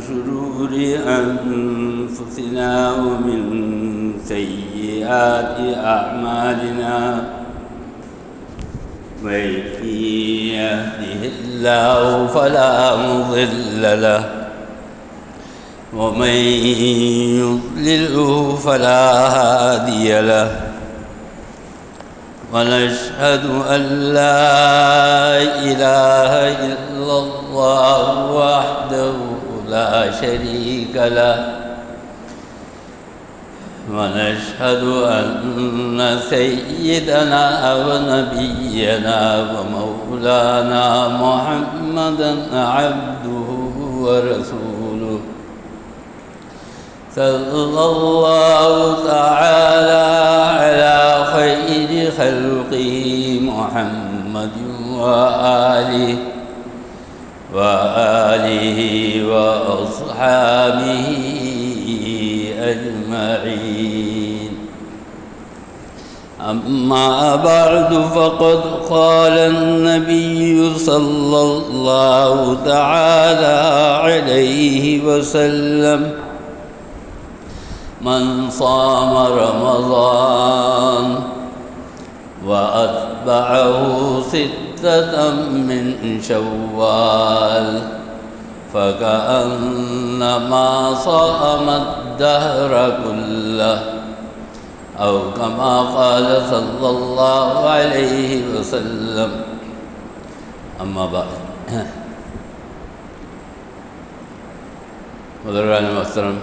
شرور أنفسنا ومن سيئات أعمالنا من يهده الله فلا مضل له ومن يضلله فلا هادي له ونشهد أن لا إله إلا الله وحده لا شريك له ونشهد أن سيدنا ونبينا ومولانا محمدا عبده ورسوله صلى الله تعالى على خير خلقه محمد وآله وأصحابه أجمعين. أما بعد فقد قال النبي صلى الله تعالى عليه وسلم: من صام رمضان وأتبعه 6 من شوال فكأنما صام الدهر كله أو كما قال صلى الله عليه وسلم. أما بعد، حضرات محترم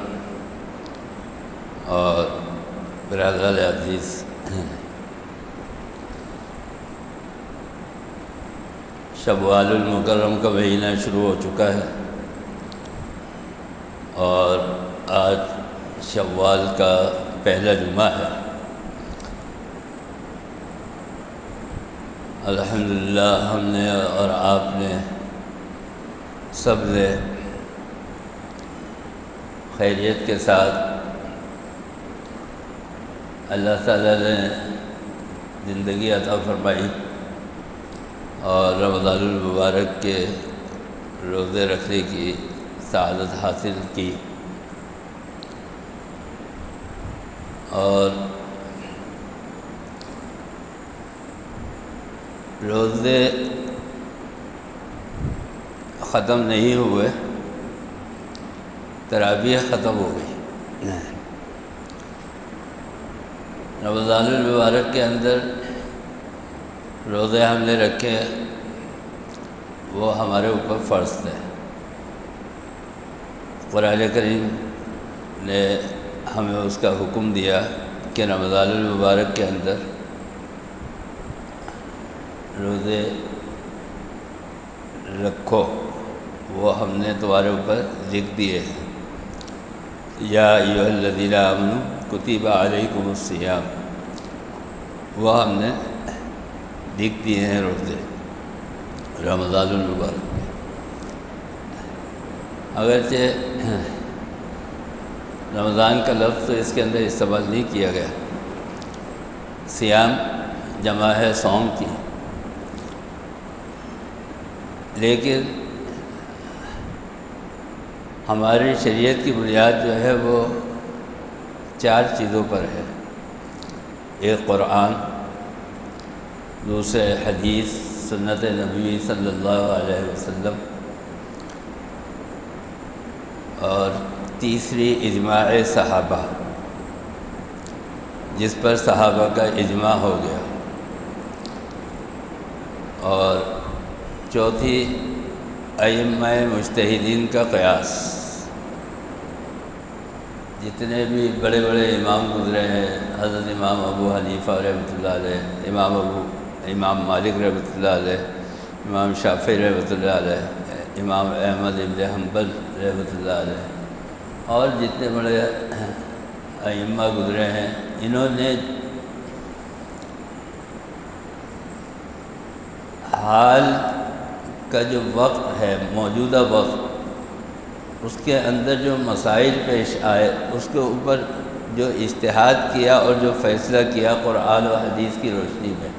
اور برادران عزیز، شوال المکرم کا مہینہ شروع ہو چکا ہے اور آج شوال کا پہلا جمعہ ہے۔ الحمدللہ ہم نے اور آپ نے سب نے خیریت کے ساتھ اللہ تعالیٰ نے زندگی عطا فرمائی اور رمضان المبارک کے روزے رکھنے کی سعادت حاصل کی، اور روزے ختم نہیں ہوئے، تراویح ختم ہو گئی۔ رمضان المبارک کے اندر روزے ہم نے رکھے، وہ ہمارے اوپر فرض تھے۔ قرآن کریم نے ہمیں اس کا حکم دیا کہ رمضان المبارک کے اندر روزے رکھو، وہ ہم نے تمہارے اوپر لکھ دیے ہیں۔ یا ایھا الذین آمنوا کتب علیکم الصیام، وہ ہم نے لکھ دیے ہیں روزے رمضان المبارک میں۔ اگرچہ رمضان کا لفظ تو اس کے اندر استعمال نہیں کیا گیا، صیام جمع ہے صوم کی، لیکن ہماری شریعت کی بنیاد جو ہے وہ 4 چیزوں پر ہے۔ ایک قرآن، دوسرے حدیث سنت نبی صلی اللہ علیہ وسلم، اور تیسری اجماع صحابہ، جس پر صحابہ کا اجماع ہو گیا، اور چوتھی ائمہ مجتہدین کا قیاس۔ جتنے بھی بڑے بڑے امام گزرے ہیں، حضرت امام ابو حنیفہ رحمۃ اللہ علیہ، امام مالک رحمۃ اللہ علیہ، امام شافعی رحمۃ اللہ علیہ، امام احمد ابن حنبل رحمۃ اللہ علیہ، اور جتنے بڑے ائمہ گزرے ہیں، انہوں نے حال کا جو وقت ہے، موجودہ وقت، اس کے اندر جو مسائل پیش آئے اس کے اوپر جو اجتہاد کیا اور جو فیصلہ کیا قرآن و حدیث کی روشنی میں،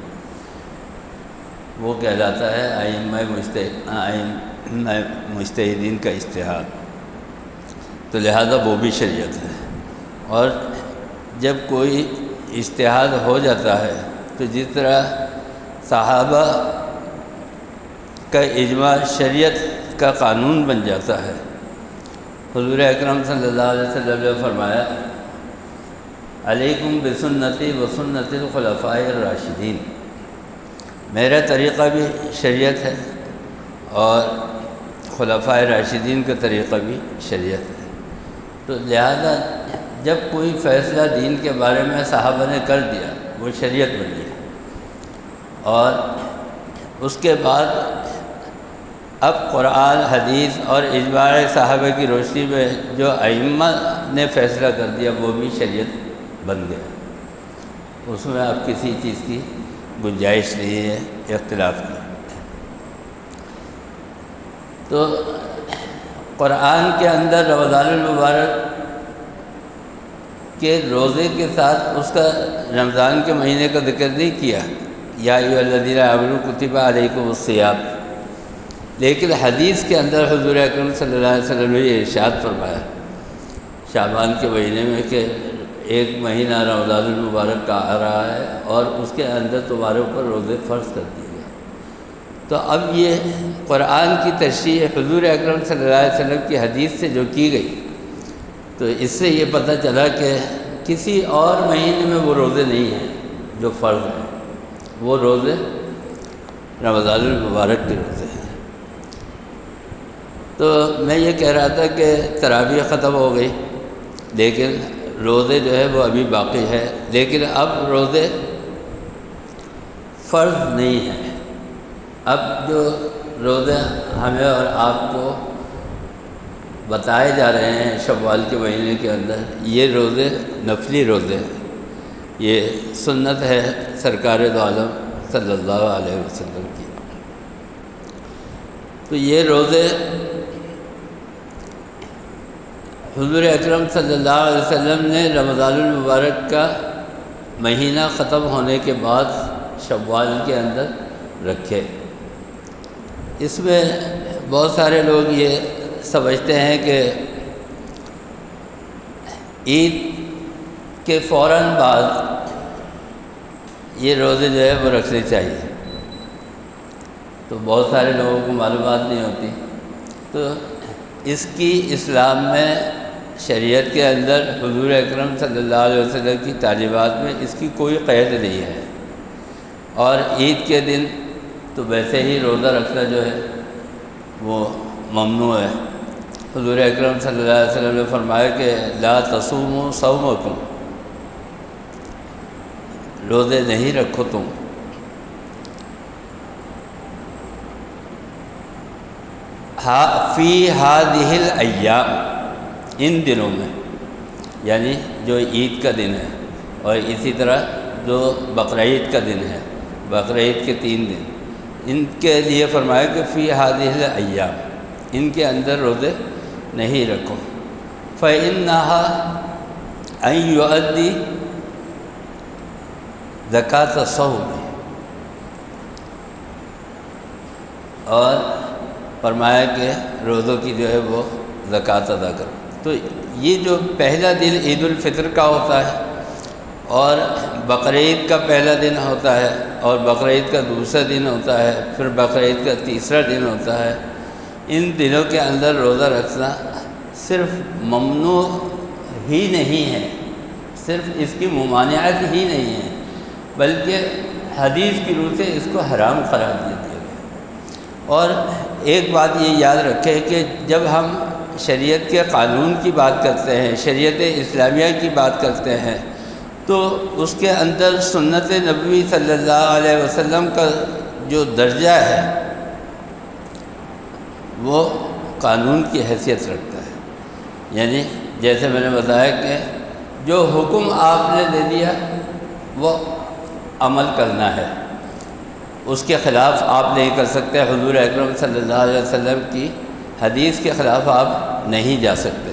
وہ کہلاتا ہے ائمہ مجتہدین کا اجتہاد۔ تو لہذا وہ بھی شریعت ہے۔ اور جب کوئی اجتہاد ہو جاتا ہے تو جس طرح صحابہ کا اجماع شریعت کا قانون بن جاتا ہے، حضور اکرم صلی اللہ علیہ وسلم نے فرمایا علیکم بسنتی و سنت الخلفاء الراشدین، میرا طریقہ بھی شریعت ہے اور خلفاء راشدین کا طریقہ بھی شریعت ہے۔ تو لہذا جب کوئی فیصلہ دین کے بارے میں صحابہ نے کر دیا وہ شریعت بنی ہے، اور اس کے بعد اب قرآن حدیث اور اجماع صحابہ کی روشنی میں جو ائمہ نے فیصلہ کر دیا وہ بھی شریعت بن گیا، اس میں اب کسی چیز کی گنجائش نہیں ہے اختلاف کی۔ تو قرآن کے اندر رمضان المبارک کے روزے کے ساتھ اس کا رمضان کے مہینے کا ذکر نہیں کیا، یا ایھا الذین آمنوا کتب علیکم الصیام، لیکن حدیث کے اندر حضور اکرم صلی اللہ علیہ وسلم نے یہ ارشاد فرمایا شعبان کے مہینے میں کہ ایک مہینہ رمضان المبارک کا آ رہا ہے اور اس کے اندر تمہارے اوپر روزے فرض کر دیے گئے۔ تو اب یہ قرآن کی تشریح حضور اکرم صلی اللہ علیہ وسلم کی حدیث سے جو کی گئی، تو اس سے یہ پتہ چلا کہ کسی اور مہینے میں وہ روزے نہیں ہیں جو فرض ہیں، وہ روزے رمضان المبارک کے روزے ہیں۔ تو میں یہ کہہ رہا تھا کہ تراویح ختم ہو گئی، لیکن روزے جو ہے وہ ابھی باقی ہے، لیکن اب روزے فرض نہیں ہیں۔ اب جو روزے ہمیں اور آپ کو بتائے جا رہے ہیں شوال کے مہینے کے اندر، یہ روزے نفلی روزے ہیں، یہ سنت ہے سرکار دو عالم صلی اللہ علیہ وسلم کی۔ تو یہ روزے حضور اکرم صلی اللہ علیہ وسلم نے رمضان المبارک کا مہینہ ختم ہونے کے بعد شوال کے اندر رکھے۔ اس میں بہت سارے لوگ یہ سمجھتے ہیں کہ عید کے فوراً بعد یہ روزے جو ہے وہ رکھنے چاہیے، تو بہت سارے لوگوں کو معلومات نہیں ہوتی۔ تو اس کی اسلام میں شریعت کے اندر حضور اکرم صلی اللہ علیہ وسلم کی تعلیمات میں اس کی کوئی قید نہیں ہے، اور عید کے دن تو ویسے ہی روزہ رکھنا جو ہے وہ ممنوع ہے۔ حضور اکرم صلی اللہ علیہ وسلم نے فرمایا کہ لا تصوموا صومکم، روزے نہیں رکھو تم، فی ہذہ الایام، ان دنوں میں، یعنی جو عید کا دن ہے، اور اسی طرح جو بقرعید کا دن ہے، بقرعید کے 3 دن، ان کے لیے فرمایا کہ فی ہذہ الایام، ان کے اندر روزے نہیں رکھو۔ فإنہا ان یؤدی زکوٰۃ الصوم، اور فرمایا کہ روزوں کی جو ہے وہ زکوٰۃ ادا کرو۔ تو یہ جو پہلا دن عید الفطر کا ہوتا ہے، اور بقرعید کا پہلا دن ہوتا ہے، اور بقرعید کا دوسرا دن ہوتا ہے، پھر بقرعید کا تیسرا دن ہوتا ہے، ان دنوں کے اندر روزہ رکھنا صرف ممنوع ہی نہیں ہے، صرف اس کی ممانعت ہی نہیں ہے، بلکہ حدیث کی روح سے اس کو حرام قرار دیا گیا۔ اور ایک بات یہ یاد رکھیں کہ جب ہم شریعت کے قانون کی بات کرتے ہیں، شریعت اسلامیہ کی بات کرتے ہیں، تو اس کے اندر سنت نبوی صلی اللہ علیہ وسلم کا جو درجہ ہے وہ قانون کی حیثیت رکھتا ہے۔ یعنی جیسے میں نے بتایا کہ جو حکم آپ نے دے دیا وہ عمل کرنا ہے، اس کے خلاف آپ نہیں کر سکتے، حضور اکرم صلی اللہ علیہ وسلم کی حدیث کے خلاف آپ نہیں جا سکتے۔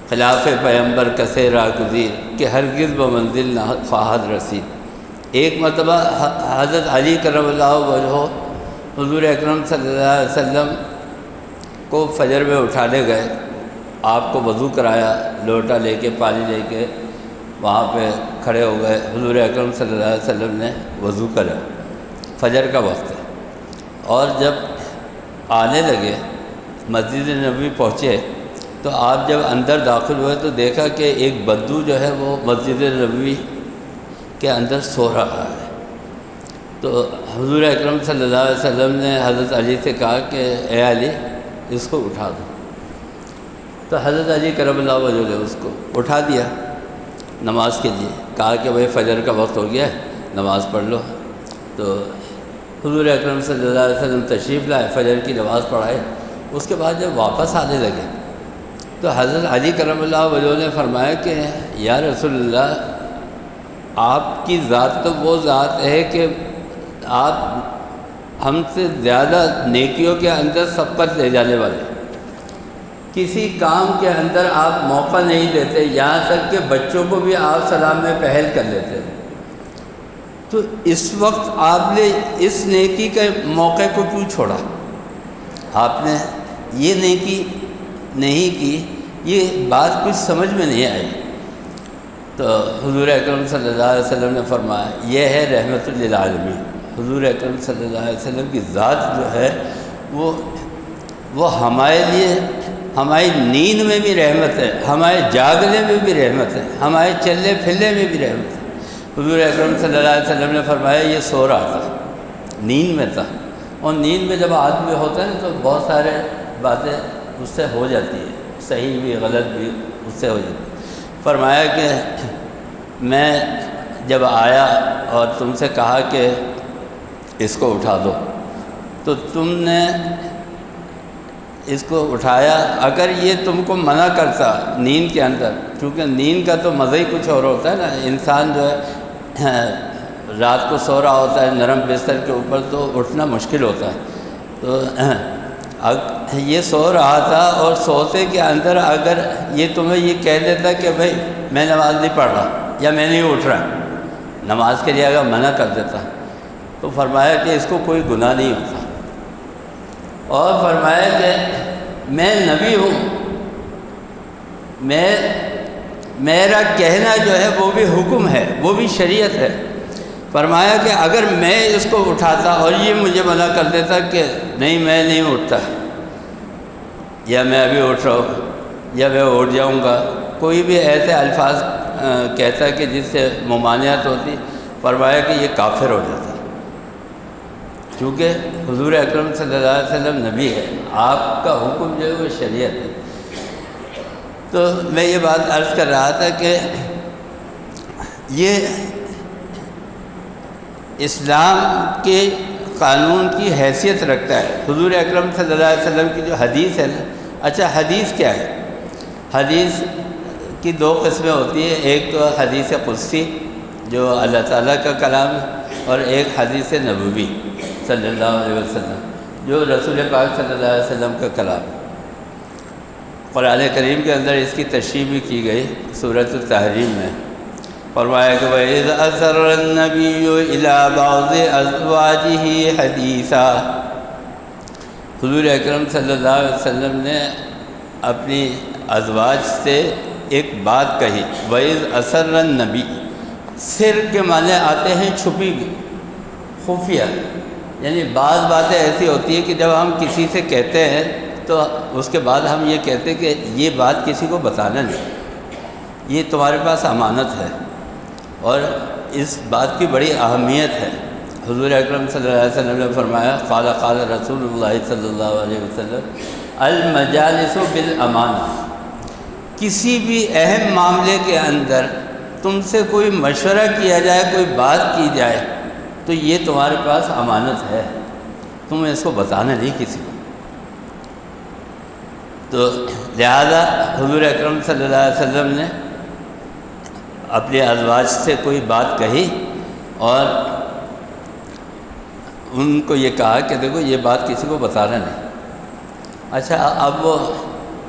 خلاف پیغمبر کسے راگزیر کہ ہرگز بمنزل نہ خواہد رسید۔ ایک مرتبہ حضرت علی کرم اللہ وجہہ حضور اکرم صلی اللہ علیہ وسلم کو فجر میں اٹھانے گئے، آپ کو وضو کرایا، لوٹا لے کے پانی لے کے وہاں پہ کھڑے ہو گئے، حضور اکرم صلی اللہ علیہ وسلم نے وضو کرا، فجر کا وقت ہے، اور جب آنے لگے مسجد نبوی پہنچے تو آپ جب اندر داخل ہوئے تو دیکھا کہ ایک بدو جو ہے وہ مسجد نبوی کے اندر سو رہا ہے۔ تو حضور اکرم صلی اللہ علیہ وسلم نے حضرت علی سے کہا کہ اے علی اس کو اٹھا دو، تو حضرت علی کرم اللہ وجہہ نے اس کو اٹھا دیا نماز کے لیے، کہا کہ بھائی فجر کا وقت ہو گیا ہے، نماز پڑھ لو۔ تو حضور اکرم صلی اللہ علیہ وسلم تشریف لائے، فجر کی نماز پڑھائے۔ اس کے بعد جب واپس آنے لگے تو حضرت علی کرم اللہ وجہہ نے فرمایا کہ یا رسول اللہ، آپ کی ذات تو وہ ذات ہے کہ آپ ہم سے زیادہ نیکیوں کے اندر سبقت لے جانے والے، کسی کام کے اندر آپ موقع نہیں دیتے، یہاں تک کہ بچوں کو بھی آپ سلام میں پہل کر لیتے، تو اس وقت آپ نے اس نیکی کے موقع کو کیوں چھوڑا؟ آپ نے یہ نیکی نہیں کی، یہ بات کچھ سمجھ میں نہیں آئی۔ تو حضور اکرم صلی اللہ علیہ وسلم نے فرمایا یہ ہے رحمت للعالمین۔ حضور اکرم صلی اللہ علیہ وسلم کی ذات جو ہے وہ ہمارے لیے، ہماری نیند میں بھی رحمت ہے، ہمارے جاگنے میں بھی رحمت ہے، ہمارے چلنے پھرنے میں بھی رحمت ہے۔ حضور اکرم صلی اللہ علیہ وسلم نے فرمایا یہ سو رہا تھا، نیند میں تھا، اور نیند میں جب آدمی ہوتا ہے نا تو بہت سارے باتیں اس سے ہو جاتی ہیں، صحیح بھی غلط بھی اس سے ہو جاتی ہے۔ فرمایا کہ میں جب آیا اور تم سے کہا کہ اس کو اٹھا دو تو تم نے اس کو اٹھایا، اگر یہ تم کو منع کرتا نیند کے اندر، کیونکہ نیند کا تو مزہ ہی کچھ اور ہوتا ہے نا، انسان جو ہے رات کو سو رہا ہوتا ہے نرم بستر کے اوپر تو اٹھنا مشکل ہوتا ہے، تو یہ سو رہا تھا اور سوتے کے اندر اگر یہ تمہیں یہ کہہ دیتا کہ بھائی میں نماز نہیں پڑھ رہا یا میں نہیں اٹھ رہا، نماز کے لیے اگر منع کر دیتا تو فرمایا کہ اس کو کوئی گناہ نہیں ہوتا، اور فرمایا کہ میں نبی ہوں، میرا کہنا جو ہے وہ بھی حکم ہے، وہ بھی شریعت ہے۔ فرمایا کہ اگر میں اس کو اٹھاتا اور یہ مجھے منع کر دیتا کہ نہیں میں نہیں اٹھتا، یا میں ابھی اٹھ رہا ہوں یا میں اٹھ جاؤں گا، کوئی بھی ایسے الفاظ کہتا کہ جس سے ممانعت ہوتی، فرمایا کہ یہ کافر ہو جاتا، کیونکہ حضور اکرم صلی اللہ علیہ وسلم نبی ہے، آپ کا حکم جو ہے وہ شریعت ہے۔ تو میں یہ بات عرض کر رہا تھا کہ یہ اسلام کے قانون کی حیثیت رکھتا ہے۔ حضور اکرم صلی اللہ علیہ وسلم کی جو حدیث ہے نا، اچھا حدیث کیا ہے؟ حدیث کی دو قسمیں ہوتی ہیں، ایک تو حدیث قدسی جو اللہ تعالیٰ کا کلام ہے، اور ایک حدیث نبوی صلی اللہ علیہ وسلم جو رسول پاک صلی اللہ علیہ وسلم کا کلام ہے۔ قرآن کریم کے اندر اس کی تشریح بھی کی گئی سورۃ التحریم میں، فرمایا کہ وَإِذْ أَسَرَّ النَّبِيُّ إِلَىٰ بَعْضِ أَزْوَاجِهِ حَدِيثًا، حضور اکرم صلی اللہ علیہ وسلم نے اپنی ازواج سے ایک بات کہی۔ وَإِذْ أَسَرَّ النَّبِيُّ، سر کے معنی آتے ہیں چھپی ہوئی، خفیہ، یعنی بعض باتیں ایسی ہوتی ہیں کہ جب ہم کسی سے کہتے ہیں تو اس کے بعد ہم یہ کہتے ہیں کہ یہ بات کسی کو بتانا نہیں، یہ تمہارے پاس امانت ہے، اور اس بات کی بڑی اہمیت ہے۔ حضور اکرم صلی اللہ علیہ وسلم نے فرمایا قال قال رسول اللہ صلی اللہ علیہ وسلم المجالس بالامانہ، کسی بھی اہم معاملے کے اندر تم سے کوئی مشورہ کیا جائے، کوئی بات کی جائے تو یہ تمہارے پاس امانت ہے، تمہیں اس کو بتانا نہیں کسی کو۔ تو لہذا حضور اکرم صلی اللہ علیہ وسلم نے اپنے ازواج سے کوئی بات کہی اور ان کو یہ کہا کہ دیکھو یہ بات کسی کو بتانا نہیں۔ اچھا اب وہ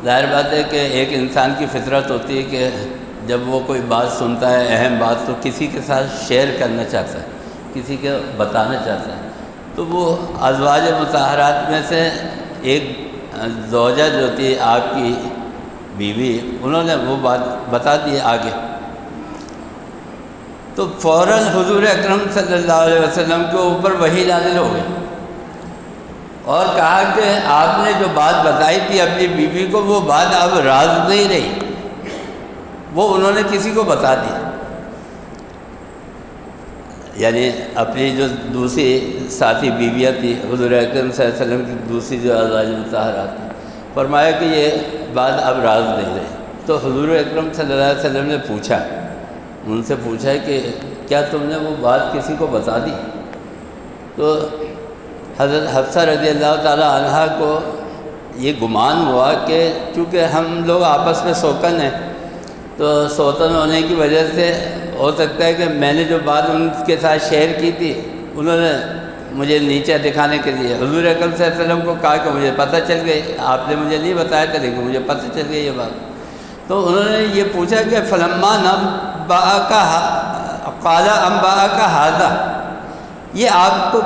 ظاہر بات ہے کہ ایک انسان کی فطرت ہوتی ہے کہ جب وہ کوئی بات سنتا ہے اہم بات تو کسی کے ساتھ شیئر کرنا چاہتا ہے، کسی کو بتانا چاہتا ہے۔ تو وہ ازواج مطہرات میں سے ایک زوجہ جو تھی آپ کی بیوی، انہوں نے وہ بات بتا دی آگے۔ تو فوراً حضور اکرم صلی اللہ علیہ وسلم کے اوپر وحی نازل ہو گئی اور کہا کہ آپ نے جو بات بتائی تھی اپنی بیوی کو، وہ بات اب راز نہیں رہی، وہ انہوں نے کسی کو بتا دی۔ یعنی اپنی جو دوسری ساتھی بیویاں تھی حضور اکرم صلی اللہ علیہ وسلم کی دوسری جو ازواج مطہرات تھیں، فرمایا کہ یہ بات اب راز نہیں رہی۔ تو حضور اکرم صلی اللہ علیہ وسلم نے پوچھا، ان سے پوچھا کہ کیا تم نے وہ بات کسی کو بتا دی؟ تو حضرت حفصہ رضی اللہ تعالیٰ عنہا کو یہ گمان ہوا کہ چونکہ ہم لوگ آپس میں سوکن ہیں، تو سوتن ہونے کی وجہ سے ہو سکتا ہے کہ میں نے جو بات ان کے ساتھ شیئر کی تھی، انہوں نے مجھے نیچے دکھانے کے لیے حضور اکرم صلی اللہ علیہ وسلم کو کہا کہ مجھے پتہ چل گئی، آپ نے مجھے نہیں بتایا تھا لیکن مجھے پتہ چل گئی یہ بات۔ تو انہوں نے یہ پوچھا کہ فلما نبأک قال انبأک ھذا، یہ آپ کو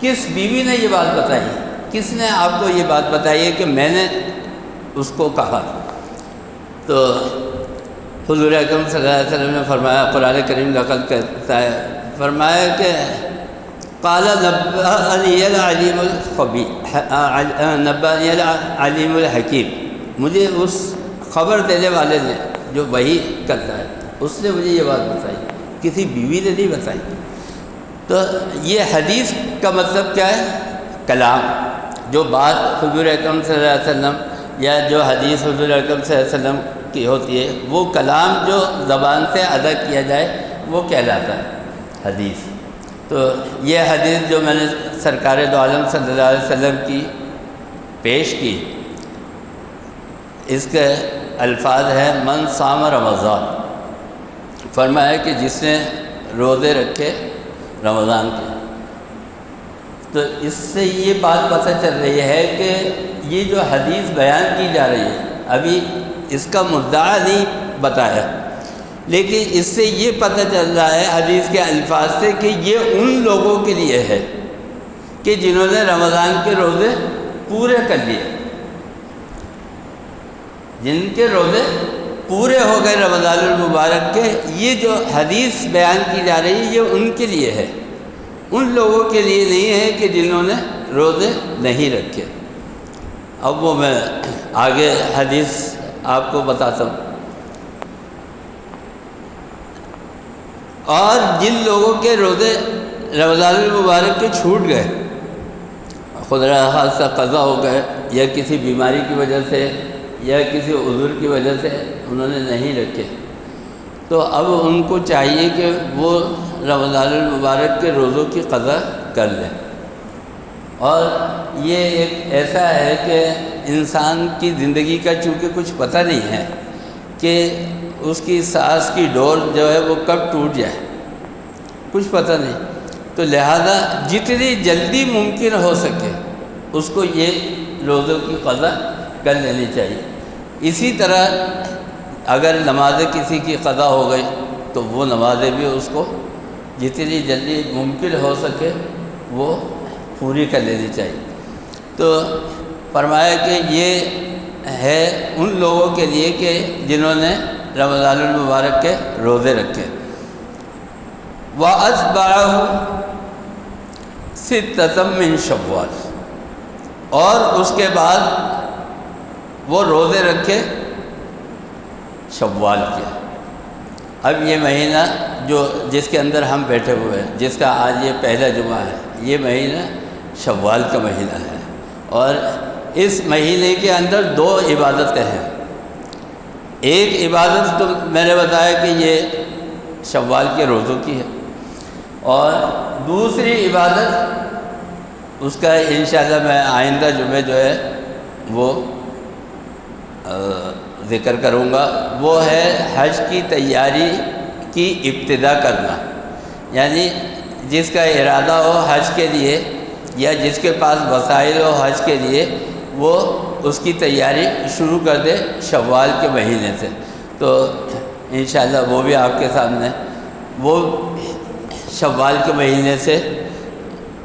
کس بیوی نے یہ بات بتائی، کس نے آپ کو یہ بات بتائی ہے کہ میں نے اس کو کہا؟ تو حضور اکرم صلی اللہ علیہ وسلم نے فرمایا، قرآن کریم نقل کرتا ہے، فرمایا کہ قال نبأنی العلیم الخبیر، نبأنی العلیم الحکیم، مجھے اس خبر دینے والے نے جو وحی کرتا ہے اس نے مجھے یہ بات بتائی، کسی بیوی نے نہیں بتائی۔ تو یہ حدیث کا مطلب کیا ہے؟ کلام، جو بات حضور اکرم صلی اللہ علیہ وسلم یا جو حدیث حضور اکرم صلی اللہ علیہ وسلم کی ہوتی ہے، وہ کلام جو زبان سے ادا کیا جائے وہ کہلاتا ہے حدیث۔ تو یہ حدیث جو میں نے سرکار دو عالم صلی اللہ علیہ وسلم کی پیش کی، اس کے الفاظ ہیں من صام رمضان، فرمایا کہ جس نے روزے رکھے رمضان کے۔ تو اس سے یہ بات پتہ چل رہی ہے کہ یہ جو حدیث بیان کی جا رہی ہے، ابھی اس کا مدعا نہیں بتایا، لیکن اس سے یہ پتہ چل رہا ہے حدیث کے الفاظ سے کہ یہ ان لوگوں کے لیے ہے کہ جنہوں نے رمضان کے روزے پورے کر لیے، جن کے روزے پورے ہو گئے رمضان المبارک کے۔ یہ جو حدیث بیان کی جا رہی ہے یہ ان کے لیے ہے، ان لوگوں کے لیے نہیں ہے کہ جنہوں نے روزے نہیں رکھے۔ اب وہ میں آگے حدیث آپ کو بتاتا ہوں۔ اور جن لوگوں کے روزے رمضان المبارک کے چھوٹ گئے، خدا نخواستہ قضا ہو گئے یا کسی بیماری کی وجہ سے یا کسی عذر کی وجہ سے انہوں نے نہیں رکھے، تو اب ان کو چاہیے کہ وہ رمضان المبارک کے روزوں کی قضا کر لیں۔ اور یہ ایک ایسا ہے کہ انسان کی زندگی کا چونکہ کچھ پتہ نہیں ہے کہ اس کی سانس کی ڈور جو ہے وہ کب ٹوٹ جائے، کچھ پتہ نہیں، تو لہذا جتنی جلدی ممکن ہو سکے اس کو یہ روزوں کی قضا کر لینی چاہیے۔ اسی طرح اگر نمازیں کسی کی قضا ہو گئی تو وہ نمازیں بھی اس کو جتنی جلدی ممکن ہو سکے وہ پوری کر لینی چاہیے۔ تو فرمایا کہ یہ ہے ان لوگوں کے لیے کہ جنہوں نے رمضان المبارک کے روزے رکھے۔ وَأَتْبَعَهُ سِتَّةً مِّن شوال، اور اس کے بعد وہ روزے رکھے شوال کے۔ اب یہ مہینہ جو جس کے اندر ہم بیٹھے ہوئے ہیں، جس کا آج یہ پہلا جمعہ ہے، یہ مہینہ شوال کا مہینہ ہے، اور اس مہینے کے اندر دو عبادتیں ہیں۔ ایک عبادت تو میں نے بتایا کہ یہ شوال کے روزوں کی ہے، اور دوسری عبادت اس کا انشاءاللہ میں آئندہ جمعہ جو ہے وہ ذکر کروں گا، وہ ہے حج کی تیاری کی ابتدا کرنا۔ یعنی جس کا ارادہ ہو حج کے لیے یا جس کے پاس وسائل ہو حج کے لیے، وہ اس کی تیاری شروع کر دے شوال کے مہینے سے۔ تو انشاءاللہ وہ بھی آپ کے سامنے، وہ شوال کے مہینے سے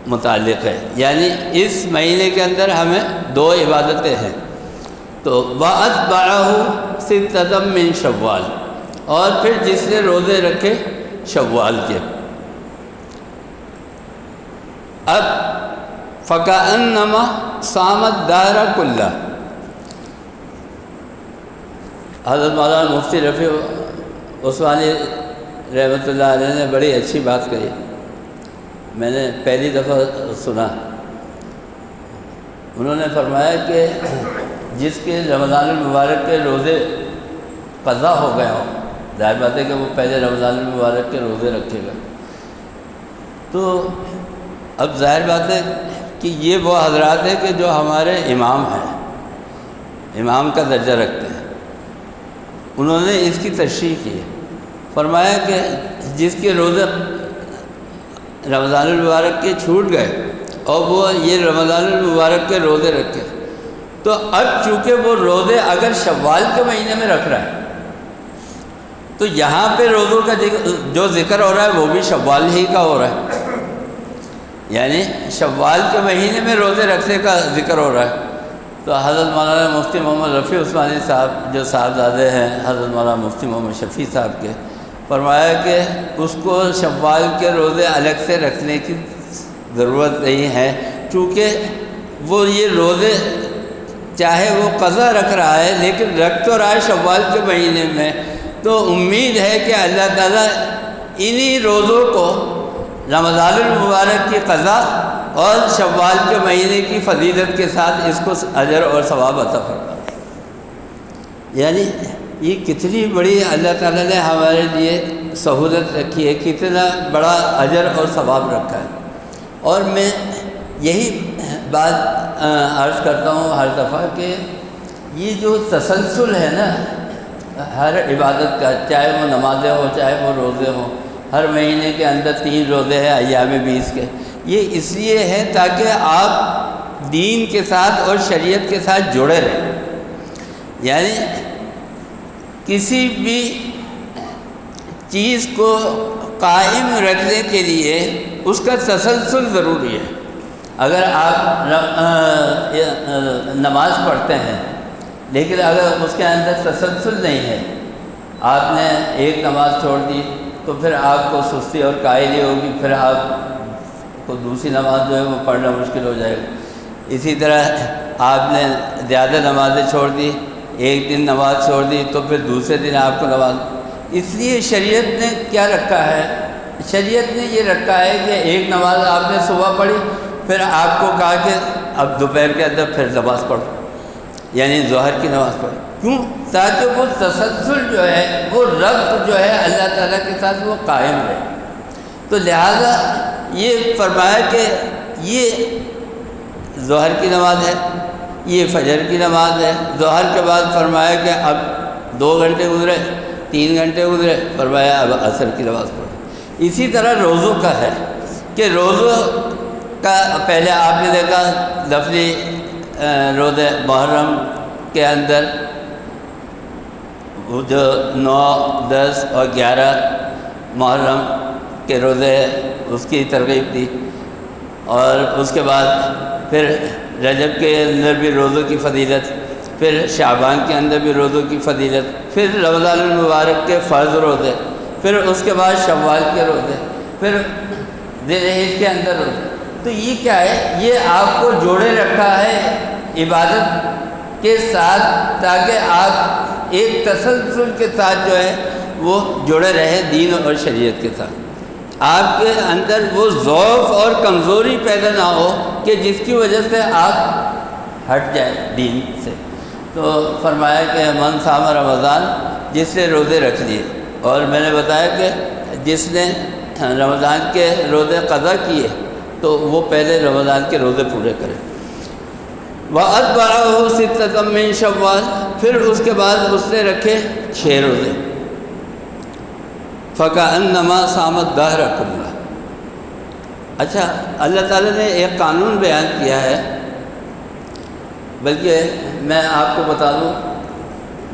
متعلق ہے۔ یعنی اس مہینے کے اندر ہمیں دو عبادتیں ہیں۔ تو وَأَتْبَعَهُ سِتَّةً مِّن شوال، اور پھر جس نے روزے رکھے شوال کے، اب فَكَأَنَّمَا صَامَ الدَّهْرَ كُلَّهُ۔ حضرت مولانا مفتی رفیع عثمانی رحمۃ اللہ علیہ نے بڑی اچھی بات کہی، میں نے پہلی دفعہ سنا۔ انہوں نے فرمایا کہ جس کے رمضان المبارک کے روزے قضا ہو گئے ہوں، ظاہر بات ہے کہ وہ پہلے رمضان المبارک کے روزے رکھے گا، تو اب ظاہر بات ہے کہ یہ وہ حضرات ہیں کہ جو ہمارے امام ہیں، امام کا درجہ رکھتے ہیں، انہوں نے اس کی تشریح کی ہے، فرمایا کہ جس کے روزے رمضان المبارک کے چھوٹ گئے اور وہ یہ رمضان المبارک کے روزے رکھے، تو اب چونکہ وہ روزے اگر شوال کے مہینے میں رکھ رہا ہے تو یہاں پہ روزوں کا جو ذکر ہو رہا ہے وہ بھی شوال ہی کا ہو رہا ہے، یعنی شوال کے مہینے میں روزے رکھنے کا ذکر ہو رہا ہے۔ تو حضرت مولانا مفتی محمد رفیع عثمانی صاحب جو صاحبزادے ہیں حضرت مولانا مفتی محمد شفیع صاحب کے، فرمایا کہ اس کو شوال کے روزے الگ سے رکھنے کی ضرورت نہیں ہے، چونکہ وہ یہ روزے چاہے وہ قضا رکھ رہا ہے لیکن رکھ تو رہا ہے شوال کے مہینے میں، تو امید ہے کہ اللہ تعالیٰ انہی روزوں کو رمضان المبارک کی قضا اور شوال کے مہینے کی فضیلت کے ساتھ اس کو اجر اور ثواب عطا فرمائے۔ یعنی یہ کتنی بڑی اللہ تعالیٰ نے ہمارے لیے سہولت رکھی ہے، کتنا بڑا اجر اور ثواب رکھا ہے۔ اور میں یہی بات عرض کرتا ہوں ہر دفعہ کہ یہ جو تسلسل ہے نا ہر عبادت کا، چاہے وہ نمازیں ہوں چاہے وہ روزے ہوں، ہر مہینے کے اندر 3 روزے ہیں ایام 20 کے، یہ اس لیے ہے تاکہ آپ دین کے ساتھ اور شریعت کے ساتھ جڑے رہیں، یعنی کسی بھی چیز کو قائم رکھنے کے لیے اس کا تسلسل ضروری ہے۔ اگر آپ نماز پڑھتے ہیں لیکن اگر اس کے اندر تسلسل نہیں ہے، آپ نے ایک نماز چھوڑ دی تو پھر آپ کو سستی اور کاہلی ہوگی، پھر آپ کو دوسری نماز جو ہے وہ پڑھنا مشکل ہو جائے گا۔ اسی طرح آپ نے زیادہ نمازیں چھوڑ دی، ایک دن نماز چھوڑ دی تو پھر دوسرے دن آپ کو نماز، اس لیے شریعت نے کیا رکھا ہے، شریعت نے یہ رکھا ہے کہ ایک نماز آپ نے صبح پڑھی، پھر آپ کو کہا کہ اب دوپہر کے اندر پھر نماز پڑھو، یعنی ظہر کی نماز پڑھو، کیوں؟ تاکہ وہ تسلسل جو ہے، وہ ربط جو ہے اللہ تعالیٰ کے ساتھ وہ قائم رہے۔ تو لہذا یہ فرمایا کہ یہ ظہر کی نماز ہے، یہ فجر کی نماز ہے، ظہر کے بعد فرمایا کہ اب 2 گھنٹے گزرے، 3 گھنٹے گزرے، فرمایا اب عصر کی نماز پڑھو۔ اسی طرح روزوں کا ہے کہ روزوں کا پہلے آپ نے دیکھا لفظی روزے محرم کے اندر وہ جو 9، 10 اور 11 محرم کے روزے اس کی ترغیب دی، اور اس کے بعد پھر رجب کے اندر بھی روزوں کی فضیلت، پھر شعبان کے اندر بھی روزوں کی فضیلت، پھر رمضان المبارک کے فرض روزے، پھر اس کے بعد شوال کے روزے، پھر ذی الحجہ کے اندر روزے۔ تو یہ کیا ہے، یہ آپ کو جوڑے رکھا ہے عبادت کے ساتھ تاکہ آپ ایک تسلسل کے ساتھ جو ہے وہ جڑے رہے دین اور شریعت کے ساتھ، آپ کے اندر وہ ضعف اور کمزوری پیدا نہ ہو کہ جس کی وجہ سے آپ ہٹ جائیں دین سے۔ تو فرمایا کہ من صام رمضان، جس نے روزے رکھ لیے، اور میں نے بتایا کہ جس نے رمضان کے روزے قضا کیے تو وہ پہلے رمضان کے روزے پورے کرے۔ وَأَتْبَعَهُ سِتَّةً مِّن شوال، پھر اس کے بعد اس نے رکھے 6 روزے، فَكَأَنَّمَا صَامَ الدَّهْرَ كُلَّهُ۔ اچھا، اللہ تعالیٰ نے ایک قانون بیان کیا ہے، بلکہ میں آپ کو بتا دوں،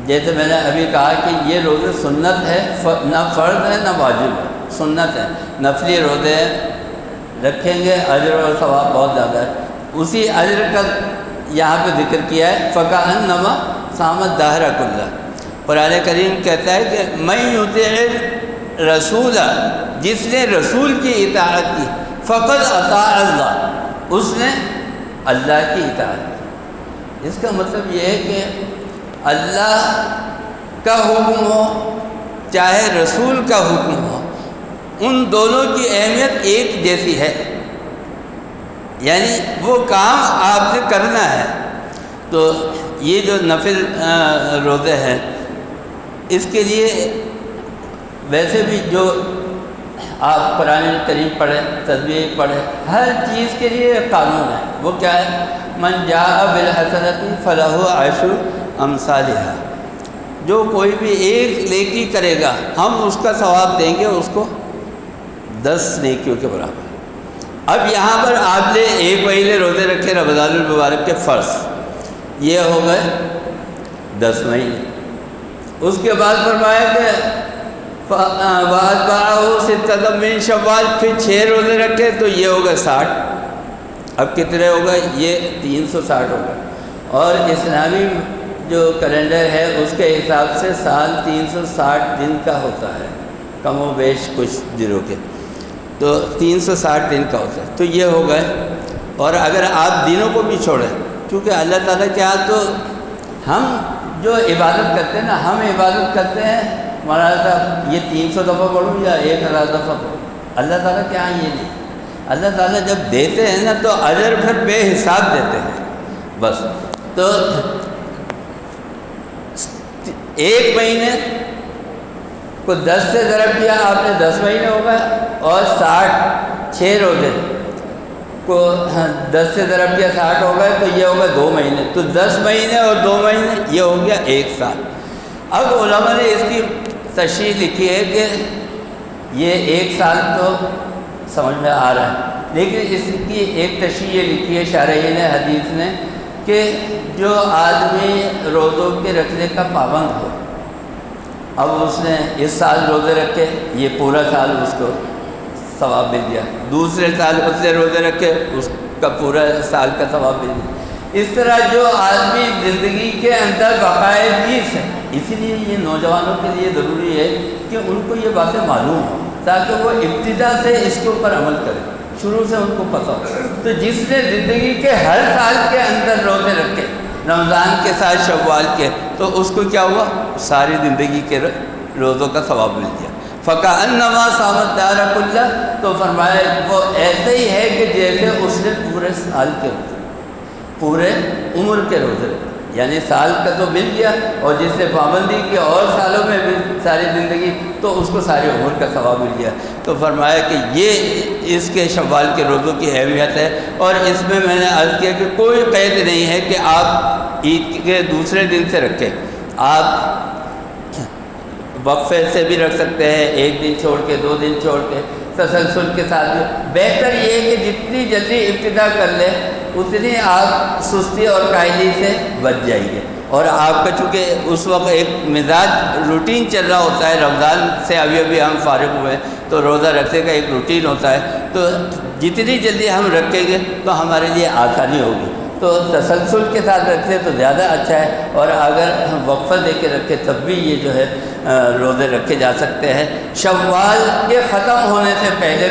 جیسے میں نے ابھی کہا کہ یہ روزے سنت ہے، نہ فرض ہے نہ واجب ہے، سنت ہے، نفلی روزے رکھیں گے اجر اور ثواب بہت زیادہ ہے۔ اسی اجر کا یہاں پہ ذکر کیا ہے، فَكَأَنَّمَا صامت دہر کلہ۔ قرآن کریم کہتا ہے کہ من یطع رسول، جس نے رسول کی اطاعت کی، فقد اطاع اللہ، اس نے اللہ کی اطاعت کی۔ اس کا مطلب یہ ہے کہ اللہ کا حکم ہو چاہے رسول کا حکم ہو، ان دونوں کی اہمیت ایک جیسی ہے، یعنی وہ کام آپ نے کرنا ہے۔ تو یہ جو نفل روزے ہیں، اس کے لیے ویسے بھی جو آپ قرآن کریم پڑھیں، تسبیح پڑھیں، ہر چیز کے لیے ایک قانون ہے۔ وہ کیا ہے؟ من جاء بالحسنۃ فلہ عشر امثالھا، جو کوئی بھی ایک نیکی کرے گا ہم اس کا ثواب دیں گے اس کو 10 نیکیوں کے برابر۔ اب یہاں پر آپ نے ایک مہینے روزے رکھے رمضان المبارک کے فرض، یہ ہو گئے 10 مہینے۔ اس کے بعد فرمایا کہ وَأَتْبَعَهُ سِتَّةً مِّن شوال، پھر 6 روزے رکھے تو یہ ہو گئے 60۔ اب کتنے ہو گئے؟ یہ 360 ہو گئے۔ اور اسلامی جو کیلنڈر ہے اس کے حساب سے سال 360 دن کا ہوتا ہے، کم و بیش کچھ دنوں کے، تو 360 دن کا ہوتا ہے۔ تو یہ ہو گئے۔ اور اگر آپ دنوں کو بھی چھوڑیں، کیونکہ اللہ تعالیٰ کے ہاں تو ہم جو عبادت کرتے ہیں نا، ہم عبادت کرتے ہیں مولانا صاحب یہ 300 دفعہ پڑھوں یا 1000 دفعہ پڑھوں، اللہ تعالیٰ کے ہاں یہ نہیں۔ اللہ تعالیٰ جب دیتے ہیں نا تو اجر پھر بے حساب دیتے ہیں بس۔ تو ایک مہینے کو 10 سے ضرب کیا آپ نے 10 مہینے ہو گئے، اور 6 روزے کو 10 سے ضرب کیا 60 ہو گئے، تو یہ ہو گئے 2 مہینے۔ تو 10 مہینے اور 2 مہینے یہ ہو گیا 1 سال۔ اب علماء نے اس کی تشریح لکھی ہے کہ یہ 1 سال تو سمجھ میں آ رہا ہے، لیکن اس کی ایک تشریح یہ لکھی ہے شارحین حدیث نے کہ جو آدمی روزوں کے رکھنے کا پابند ہو، اب اس نے اس سال روزے رکھے، یہ پورا سال اس کو ثواب مل گیا، دوسرے سال اس نے روزے رکھے، اس کا پورا سال کا ثواب مل گیا۔ اس طرح جو آدمی زندگی کے اندر بقائے چیز ہے، اسی لیے یہ نوجوانوں کے لیے ضروری ہے کہ ان کو یہ باتیں معلوم ہوں، تاکہ وہ ابتدا سے اس کے اوپر عمل کریں، شروع سے ان کو پتہ ہو۔ تو جس نے زندگی کے ہر سال کے اندر روزے رکھے، رمضان کے ساتھ شوال کے، تو اس کو کیا ہوا؟ ساری زندگی کے روزوں کا ثواب مل گیا۔ فَكَأَنَّمَا صَامَتْ دَهْرَ كُلَّهُ، تو فرمایا وہ ایسے ہی ہے کہ جیسے اس نے پورے سال کے روزے، پورے عمر کے روزے، یعنی سال کا تو مل گیا، اور جس نے پابندی کی اور سالوں میں بھی ساری زندگی، تو اس کو ساری عمر کا ثواب مل گیا۔ تو فرمایا کہ یہ اس کے شوال کے روزوں کی اہمیت ہے، اور اس میں نے عرض کیا کہ کوئی قید نہیں ہے کہ آپ عید کے دوسرے دن سے رکھیں، آپ وقفے سے بھی رکھ سکتے ہیں، 1 دن چھوڑ کے، 2 دن چھوڑ کے، تسلسل کے ساتھ بھی۔ بہتر یہ ہے کہ جتنی جلدی ابتدا کر لیں اتنی آپ سستی اور کاہلی سے بچ جائیے۔ اور آپ کا چونکہ اس وقت ایک مزاج روٹین چل رہا ہوتا ہے، رمضان سے ابھی ہم فارغ ہوئے، تو روزہ رکھنے کا ایک روٹین ہوتا ہے، تو جتنی جلدی ہم رکھیں گے تو ہمارے لیے آسانی ہوگی۔ تو تسلسل کے ساتھ رکھیں تو زیادہ اچھا ہے، اور اگر ہم وقفہ دے کے رکھیں تب بھی یہ جو ہے روزے رکھے جا سکتے ہیں۔ شوال کے ختم ہونے سے پہلے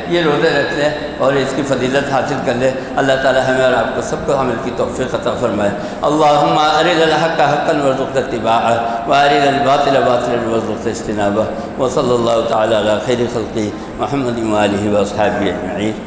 یہ روزے رکھ لیں اور اس کی فضیلت حاصل کر لیں۔ اللہ تعالی ہمیں اور آپ کو سب کو عمل کی توفیق عطا فرمائے۔ اللہم ارنا الحق حقا وارزقنا اتباعہ وارنا الباطل باطلا وارزقنا اجتنابہ، وصلی اللہ تعالی علی خیر خلقہ محمد وآلہ واصحابہ اجمعین۔